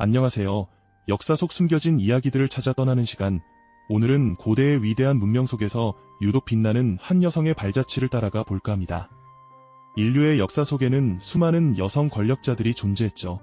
안녕하세요. 역사 속 숨겨진 이야기들을 찾아 떠나는 시간. 오늘은 고대의 위대한 문명 속에서 유독 빛나는 한 여성의 발자취를 따라가 볼까 합니다. 인류의 역사 속에는 수많은 여성 권력자들이 존재했죠.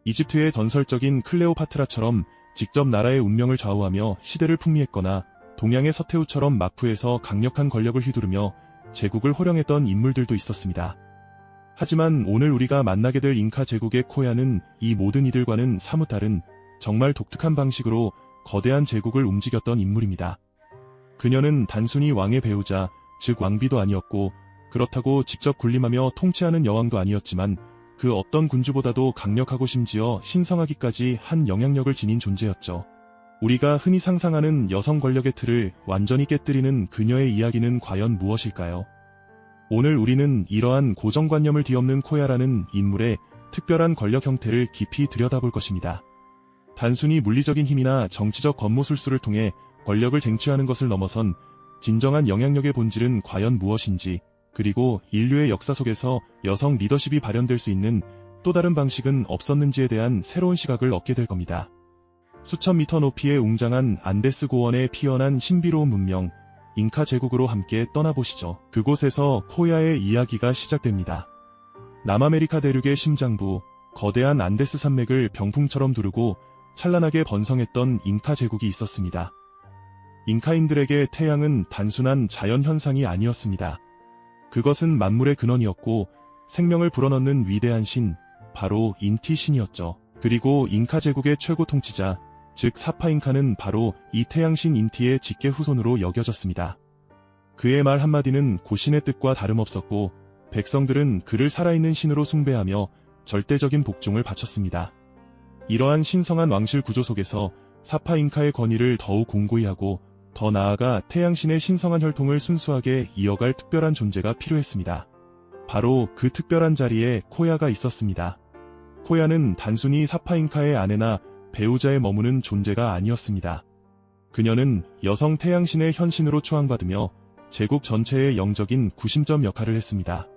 이집트의 전설적인 클레오파트라처럼 직접 나라의 운명을 좌우하며 시대를 풍미했거나 동양의 서태후처럼 마푸에서 강력한 권력을 휘두르며 제국을 호령했던 인물들도 있었습니다. 하지만 오늘 우리가 만나게 될 잉카 제국의 코야는 이 모든 이들과는 사뭇 다른 정말 독특한 방식으로 거대한 제국을 움직였던 인물입니다. 그녀는 단순히 왕의 배우자, 즉 왕비도 아니었고 그렇다고 직접 군림하며 통치하는 여왕도 아니었지만 그 어떤 군주보다도 강력하고 심지어 신성하기까지 한 영향력을 지닌 존재였죠. 우리가 흔히 상상하는 여성 권력의 틀을 완전히 깨뜨리는 그녀의 이야기는 과연 무엇일까요? 오늘 우리는 이러한 고정관념을 뒤엎는 코야라는 인물의 특별한 권력 형태를 깊이 들여다볼 것입니다. 단순히 물리적인 힘이나 정치적 권모술수를 통해 권력을 쟁취하는 것을 넘어선 진정한 영향력의 본질은 과연 무엇인지, 그리고 인류의 역사 속에서 여성 리더십이 발현될 수 있는 또 다른 방식은 없었는지에 대한 새로운 시각을 얻게 될 겁니다. 수천 미터 높이의 웅장한 안데스 고원에 피어난 신비로운 문명, 잉카 제국으로 함께 떠나보시죠. 그곳에서 코야의 이야기가 시작됩니다. 남아메리카 대륙의 심장부, 거대한 안데스 산맥을 병풍처럼 두르고 찬란하게 번성했던 잉카 제국이 있었습니다. 잉카인들에게 태양은 단순한 자연현상이 아니었습니다. 그것은 만물의 근원이었고 생명을 불어넣는 위대한 신, 바로 인티 신이었죠. 그리고 잉카 제국의 최고 통치자, 즉 사파잉카는 바로 이 태양신 인티의 직계 후손으로 여겨졌습니다. 그의 말 한마디는 고신의 뜻과 다름없었고 백성들은 그를 살아있는 신으로 숭배하며 절대적인 복종을 바쳤습니다. 이러한 신성한 왕실 구조 속에서 사파잉카의 권위를 더욱 공고히 하고 더 나아가 태양신의 신성한 혈통을 순수하게 이어갈 특별한 존재가 필요했습니다. 바로 그 특별한 자리에 코야가 있었습니다. 코야는 단순히 사파잉카의 아내나 배우자에 머무는 존재가 아니었습니다. 그녀는 여성 태양신의 현신으로 추앙받으며 제국 전체의 영적인 구심점 역할을 했습니다.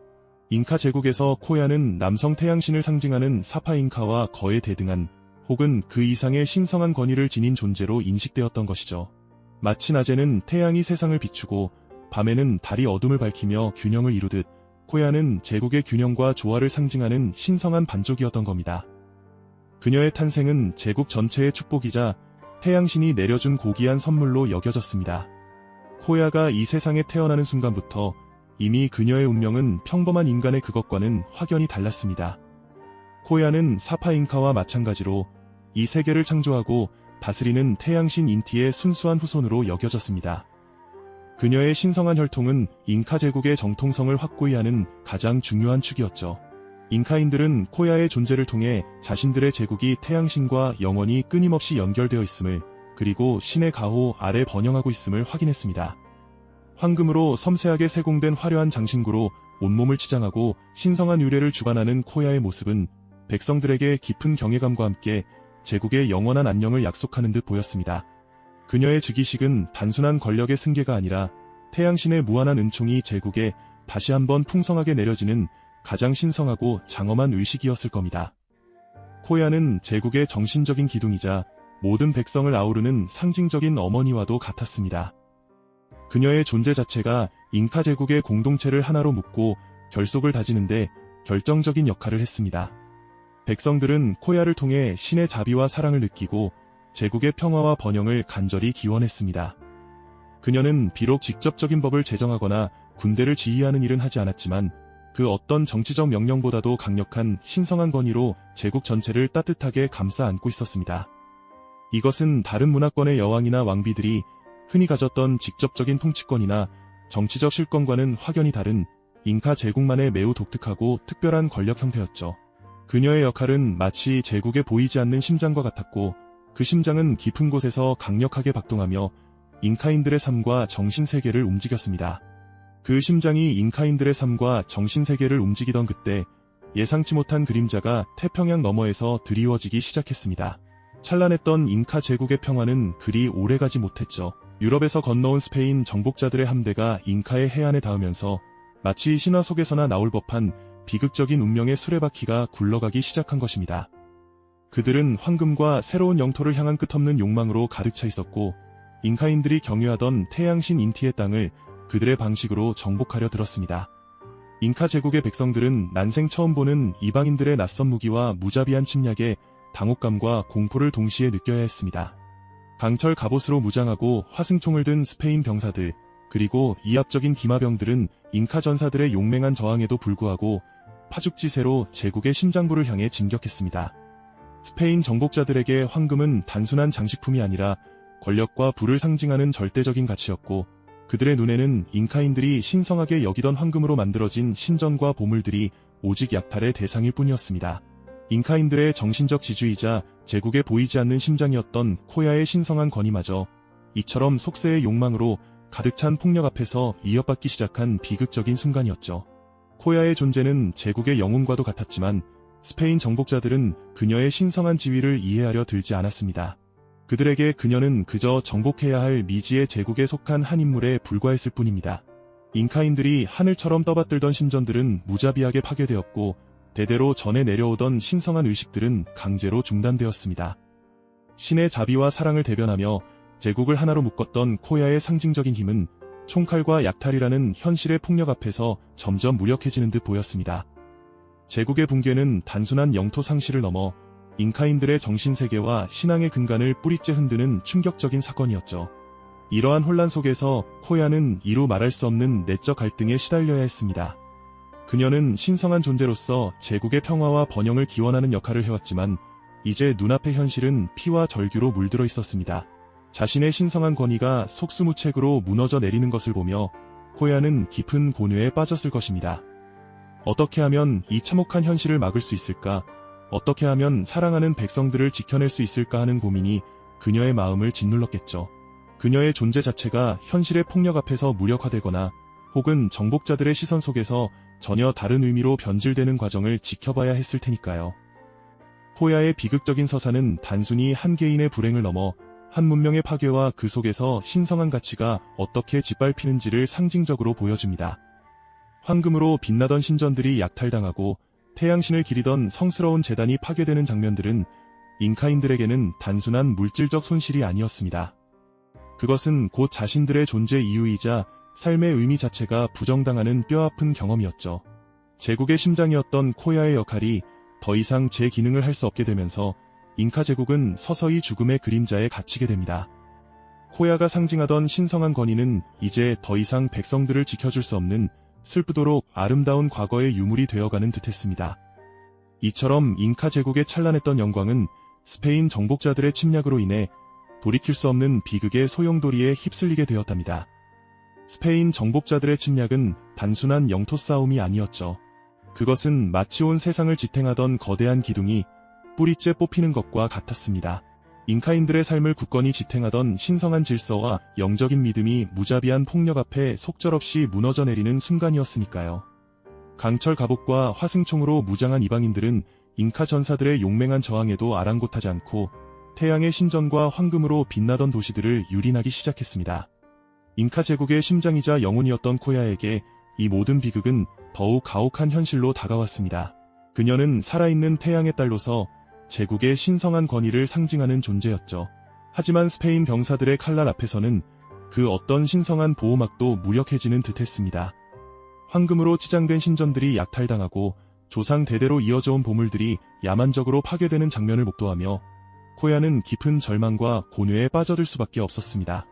잉카 제국에서 코야는 남성 태양신을 상징하는 사파잉카와 거의 대등한 혹은 그 이상의 신성한 권위를 지닌 존재로 인식되었던 것이죠. 마치 낮에는 태양이 세상을 비추고 밤에는 달이 어둠을 밝히며 균형을 이루듯 코야는 제국의 균형과 조화를 상징하는 신성한 반쪽이었던 겁니다. 그녀의 탄생은 제국 전체의 축복이자 태양신이 내려준 고귀한 선물로 여겨졌습니다. 코야가 이 세상에 태어나는 순간부터 이미 그녀의 운명은 평범한 인간의 그것과는 확연히 달랐습니다. 코야는 사파잉카와 마찬가지로 이 세계를 창조하고 다스리는 태양신 인티의 순수한 후손으로 여겨졌습니다. 그녀의 신성한 혈통은 잉카 제국의 정통성을 확고히 하는 가장 중요한 축이었죠. 잉카인들은 코야의 존재를 통해 자신들의 제국이 태양신과 영원히 끊임없이 연결되어 있음을, 그리고 신의 가호 아래 번영하고 있음을 확인했습니다. 황금으로 섬세하게 세공된 화려한 장신구로 온몸을 치장하고 신성한 유래를 주관하는 코야의 모습은 백성들에게 깊은 경외감과 함께 제국의 영원한 안녕을 약속하는 듯 보였습니다. 그녀의 즉위식은 단순한 권력의 승계가 아니라 태양신의 무한한 은총이 제국에 다시 한번 풍성하게 내려지는 가장 신성하고 장엄한 의식이었을 겁니다. 코야는 제국의 정신적인 기둥이자 모든 백성을 아우르는 상징적인 어머니와도 같았습니다. 그녀의 존재 자체가 잉카 제국의 공동체를 하나로 묶고 결속을 다지는데 결정적인 역할을 했습니다. 백성들은 코야를 통해 신의 자비와 사랑을 느끼고 제국의 평화와 번영을 간절히 기원했습니다. 그녀는 비록 직접적인 법을 제정하거나 군대를 지휘하는 일은 하지 않았지만 그 어떤 정치적 명령보다도 강력한 신성한 권위로 제국 전체를 따뜻하게 감싸 안고 있었습니다. 이것은 다른 문화권의 여왕이나 왕비들이 흔히 가졌던 직접적인 통치권이나 정치적 실권과는 확연히 다른 잉카 제국만의 매우 독특하고 특별한 권력 형태였죠. 그녀의 역할은 마치 제국에 보이지 않는 심장과 같았고 그 심장은 깊은 곳에서 강력하게 박동하며 잉카인들의 삶과 정신세계를 움직였습니다. 그 심장이 잉카인들의 삶과 정신세계를 움직이던 그때 예상치 못한 그림자가 태평양 너머에서 드리워지기 시작했습니다. 찬란했던 잉카 제국의 평화는 그리 오래가지 못했죠. 유럽에서 건너온 스페인 정복자들의 함대가 잉카의 해안에 닿으면서 마치 신화 속에서나 나올 법한 비극적인 운명의 수레바퀴가 굴러가기 시작한 것입니다. 그들은 황금과 새로운 영토를 향한 끝없는 욕망으로 가득 차 있었고, 잉카인들이 경유하던 태양신 인티의 땅을 그들의 방식으로 정복하려 들었습니다. 잉카 제국의 백성들은 난생 처음 보는 이방인들의 낯선 무기와 무자비한 침략에 당혹감과 공포를 동시에 느껴야 했습니다. 강철 갑옷으로 무장하고 화승총을 든 스페인 병사들, 그리고 이합적인 기마병들은 잉카 전사들의 용맹한 저항에도 불구하고 파죽지세로 제국의 심장부를 향해 진격했습니다. 스페인 정복자들에게 황금은 단순한 장식품이 아니라 권력과 부를 상징하는 절대적인 가치였고, 그들의 눈에는 잉카인들이 신성하게 여기던 황금으로 만들어진 신전과 보물들이 오직 약탈의 대상일 뿐이었습니다. 잉카인들의 정신적 지주이자 제국에 보이지 않는 심장이었던 코야의 신성한 권위마저 이처럼 속세의 욕망으로 가득 찬 폭력 앞에서 위협받기 시작한 비극적인 순간이었죠. 코야의 존재는 제국의 영웅과도 같았지만 스페인 정복자들은 그녀의 신성한 지위를 이해하려 들지 않았습니다. 그들에게 그녀는 그저 정복해야 할 미지의 제국에 속한 한 인물에 불과했을 뿐입니다. 잉카인들이 하늘처럼 떠받들던 신전들은 무자비하게 파괴되었고, 대대로 전해 내려오던 신성한 의식들은 강제로 중단되었습니다. 신의 자비와 사랑을 대변하며 제국을 하나로 묶었던 코야의 상징적인 힘은 총칼과 약탈이라는 현실의 폭력 앞에서 점점 무력해지는 듯 보였습니다. 제국의 붕괴는 단순한 영토 상실을 넘어 잉카인들의 정신세계와 신앙의 근간을 뿌리째 흔드는 충격적인 사건이었죠. 이러한 혼란 속에서 코야는 이루 말할 수 없는 내적 갈등에 시달려야 했습니다. 그녀는 신성한 존재로서 제국의 평화와 번영을 기원하는 역할을 해왔지만 이제 눈앞의 현실은 피와 절규로 물들어 있었습니다. 자신의 신성한 권위가 속수무책으로 무너져 내리는 것을 보며 코야는 깊은 고뇌에 빠졌을 것입니다. 어떻게 하면 이 참혹한 현실을 막을 수 있을까? 어떻게 하면 사랑하는 백성들을 지켜낼 수 있을까 하는 고민이 그녀의 마음을 짓눌렀겠죠. 그녀의 존재 자체가 현실의 폭력 앞에서 무력화되거나 혹은 정복자들의 시선 속에서 전혀 다른 의미로 변질되는 과정을 지켜봐야 했을 테니까요. 코야의 비극적인 서사는 단순히 한 개인의 불행을 넘어 한 문명의 파괴와 그 속에서 신성한 가치가 어떻게 짓밟히는지를 상징적으로 보여줍니다. 황금으로 빛나던 신전들이 약탈당하고 태양신을 기리던 성스러운 제단이 파괴되는 장면들은 잉카인들에게는 단순한 물질적 손실이 아니었습니다. 그것은 곧 자신들의 존재 이유이자 삶의 의미 자체가 부정당하는 뼈아픈 경험이었죠. 제국의 심장이었던 코야의 역할이 더 이상 제 기능을 할 수 없게 되면서 잉카 제국은 서서히 죽음의 그림자에 갇히게 됩니다. 코야가 상징하던 신성한 권위는 이제 더 이상 백성들을 지켜줄 수 없는 슬프도록 아름다운 과거의 유물이 되어가는 듯했습니다. 이처럼 잉카 제국의 찬란했던 영광은 스페인 정복자들의 침략으로 인해 돌이킬 수 없는 비극의 소용돌이에 휩쓸리게 되었답니다. 스페인 정복자들의 침략은 단순한 영토 싸움이 아니었죠. 그것은 마치 온 세상을 지탱하던 거대한 기둥이 뿌리째 뽑히는 것과 같았습니다. 잉카인들의 삶을 굳건히 지탱하던 신성한 질서와 영적인 믿음이 무자비한 폭력 앞에 속절없이 무너져 내리는 순간이었으니까요. 강철 갑옷과 화승총으로 무장한 이방인들은 잉카 전사들의 용맹한 저항에도 아랑곳하지 않고 태양의 신전과 황금으로 빛나던 도시들을 유린하기 시작했습니다. 잉카 제국의 심장이자 영혼이었던 코야에게 이 모든 비극은 더욱 가혹한 현실로 다가왔습니다. 그녀는 살아있는 태양의 딸로서 제국의 신성한 권위를 상징하는 존재였죠. 하지만 스페인 병사들의 칼날 앞에서는 그 어떤 신성한 보호막도 무력해지는 듯했습니다. 황금으로 치장된 신전들이 약탈당하고 조상 대대로 이어져온 보물들이 야만적으로 파괴되는 장면을 목도하며 코야는 깊은 절망과 고뇌에 빠져들 수밖에 없었습니다.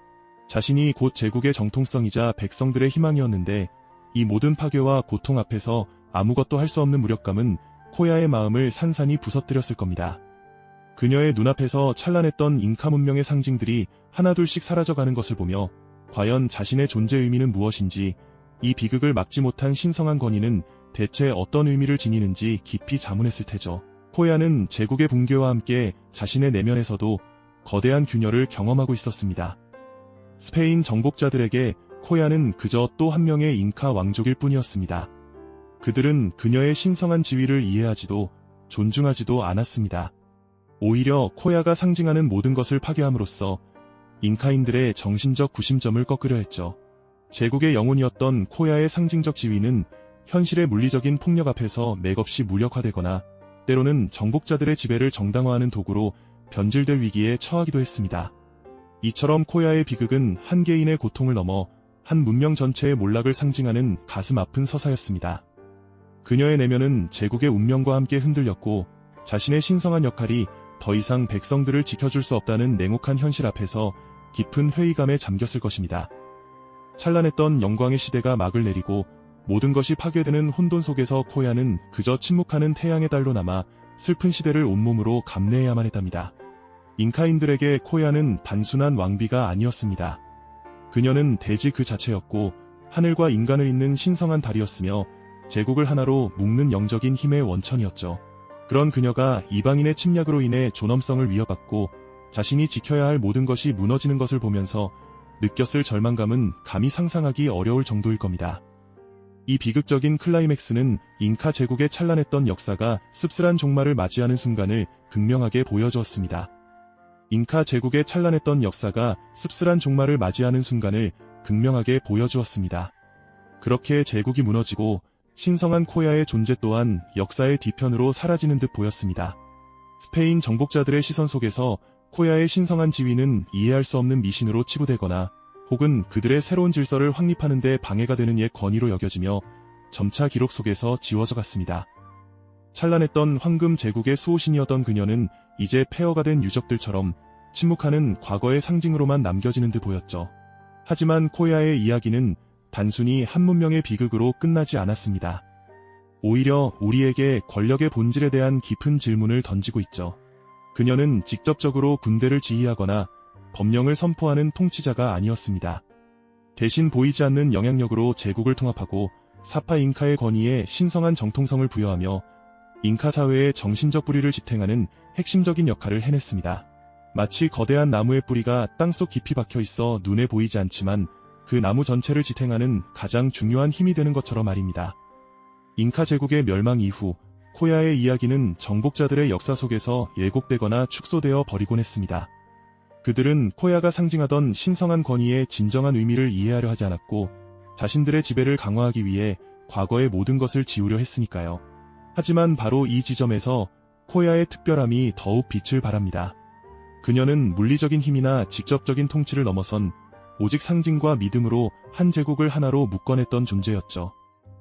자신이 곧 제국의 정통성이자 백성들의 희망이었는데 이 모든 파괴와 고통 앞에서 아무것도 할 수 없는 무력감은 코야의 마음을 산산이 부서뜨렸을 겁니다. 그녀의 눈앞에서 찬란했던 잉카 문명의 상징들이 하나둘씩 사라져가는 것을 보며 과연 자신의 존재 의미는 무엇인지, 이 비극을 막지 못한 신성한 권위는 대체 어떤 의미를 지니는지 깊이 자문했을 테죠. 코야는 제국의 붕괴와 함께 자신의 내면에서도 거대한 균열을 경험하고 있었습니다. 스페인 정복자들에게 코야는 그저 또 한 명의 잉카 왕족일 뿐이었습니다. 그들은 그녀의 신성한 지위를 이해하지도 존중하지도 않았습니다. 오히려 코야가 상징하는 모든 것을 파괴함으로써 잉카인들의 정신적 구심점을 꺾으려 했죠. 제국의 영혼이었던 코야의 상징적 지위는 현실의 물리적인 폭력 앞에서 맥없이 무력화되거나 때로는 정복자들의 지배를 정당화하는 도구로 변질될 위기에 처하기도 했습니다. 이처럼 코야의 비극은 한 개인의 고통을 넘어 한 문명 전체의 몰락을 상징하는 가슴 아픈 서사였습니다. 그녀의 내면은 제국의 운명과 함께 흔들렸고 자신의 신성한 역할이 더 이상 백성들을 지켜줄 수 없다는 냉혹한 현실 앞에서 깊은 회의감에 잠겼을 것입니다. 찬란했던 영광의 시대가 막을 내리고 모든 것이 파괴되는 혼돈 속에서 코야는 그저 침묵하는 태양의 달로 남아 슬픈 시대를 온몸으로 감내해야만 했답니다. 잉카인들에게 코야는 단순한 왕비가 아니었습니다. 그녀는 대지 그 자체였고 하늘과 인간을 잇는 신성한 달이었으며 제국을 하나로 묶는 영적인 힘의 원천이었죠. 그런 그녀가 이방인의 침략으로 인해 존엄성을 위협받고 자신이 지켜야 할 모든 것이 무너지는 것을 보면서 느꼈을 절망감은 감히 상상하기 어려울 정도일 겁니다. 이 비극적인 클라이맥스는 잉카 제국의 찬란했던 역사가 씁쓸한 종말을 맞이하는 순간을 극명하게 보여주었습니다. 잉카 제국의 찬란했던 역사가 씁쓸한 종말을 맞이하는 순간을 극명하게 보여주었습니다. 그렇게 제국이 무너지고 신성한 코야의 존재 또한 역사의 뒤편으로 사라지는 듯 보였습니다. 스페인 정복자들의 시선 속에서 코야의 신성한 지위는 이해할 수 없는 미신으로 치부되거나 혹은 그들의 새로운 질서를 확립하는 데 방해가 되는 옛 권위로 여겨지며 점차 기록 속에서 지워져 갔습니다. 찬란했던 황금 제국의 수호신이었던 그녀는 이제 폐허가 된 유적들처럼 침묵하는 과거의 상징으로만 남겨지는 듯 보였죠. 하지만 코야의 이야기는 단순히 한 문명의 비극으로 끝나지 않았습니다. 오히려 우리에게 권력의 본질에 대한 깊은 질문을 던지고 있죠. 그녀는 직접적으로 군대를 지휘하거나 법령을 선포하는 통치자가 아니었습니다. 대신 보이지 않는 영향력으로 제국을 통합하고 사파 잉카의 권위에 신성한 정통성을 부여하며 잉카 사회의 정신적 뿌리를 지탱하는 핵심적인 역할을 해냈습니다. 마치 거대한 나무의 뿌리가 땅속 깊이 박혀 있어 눈에 보이지 않지만 그 나무 전체를 지탱하는 가장 중요한 힘이 되는 것처럼 말입니다. 잉카 제국의 멸망 이후 코야의 이야기는 정복자들의 역사 속에서 예곡되거나 축소되어 버리곤 했습니다. 그들은 코야가 상징하던 신성한 권위의 진정한 의미를 이해하려 하지 않았고 자신들의 지배를 강화하기 위해 과거의 모든 것을 지우려 했으니까요. 하지만 바로 이 지점에서 코야의 특별함이 더욱 빛을 발합니다. 그녀는 물리적인 힘이나 직접적인 통치를 넘어선 오직 상징과 믿음으로 한 제국을 하나로 묶어냈던 존재였죠.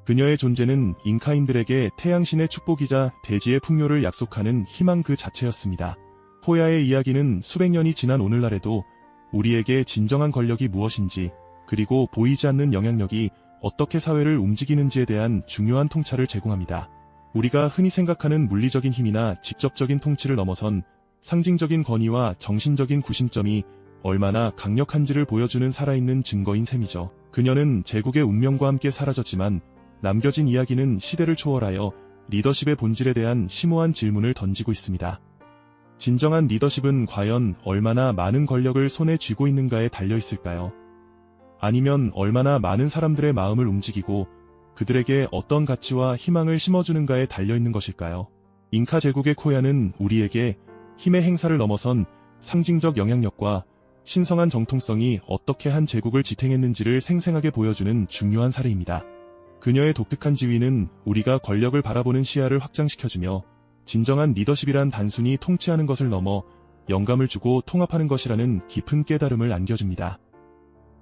그녀의 존재는 잉카인들에게 태양신의 축복이자 대지의 풍요를 약속하는 희망 그 자체였습니다. 코야의 이야기는 수백 년이 지난 오늘날에도 우리에게 진정한 권력이 무엇인지 그리고 보이지 않는 영향력이 어떻게 사회를 움직이는지에 대한 중요한 통찰을 제공합니다. 우리가 흔히 생각하는 물리적인 힘이나 직접적인 통치를 넘어선 상징적인 권위와 정신적인 구심점이 얼마나 강력한지를 보여주는 살아있는 증거인 셈이죠. 그녀는 제국의 운명과 함께 사라졌지만 남겨진 이야기는 시대를 초월하여 리더십의 본질에 대한 심오한 질문을 던지고 있습니다. 진정한 리더십은 과연 얼마나 많은 권력을 손에 쥐고 있는가에 달려 있을까요? 아니면 얼마나 많은 사람들의 마음을 움직이고 그들에게 어떤 가치와 희망을 심어주는가에 달려 있는 것일까요? 잉카 제국의 코야는 우리에게 힘의 행사를 넘어선 상징적 영향력과 신성한 정통성이 어떻게 한 제국을 지탱했는지를 생생하게 보여주는 중요한 사례입니다. 그녀의 독특한 지위는 우리가 권력을 바라보는 시야를 확장시켜주며 진정한 리더십이란 단순히 통치하는 것을 넘어 영감을 주고 통합하는 것이라는 깊은 깨달음을 안겨줍니다.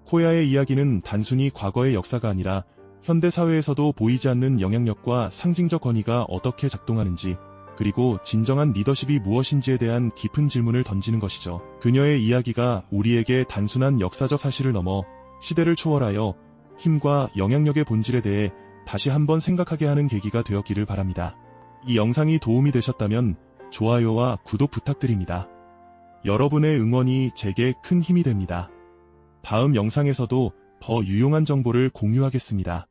코야의 이야기는 단순히 과거의 역사가 아니라 현대 사회에서도 보이지 않는 영향력과 상징적 권위가 어떻게 작동하는지 그리고 진정한 리더십이 무엇인지에 대한 깊은 질문을 던지는 것이죠. 그녀의 이야기가 우리에게 단순한 역사적 사실을 넘어 시대를 초월하여 힘과 영향력의 본질에 대해 다시 한번 생각하게 하는 계기가 되었기를 바랍니다. 이 영상이 도움이 되셨다면 좋아요와 구독 부탁드립니다. 여러분의 응원이 제게 큰 힘이 됩니다. 다음 영상에서도 더 유용한 정보를 공유하겠습니다.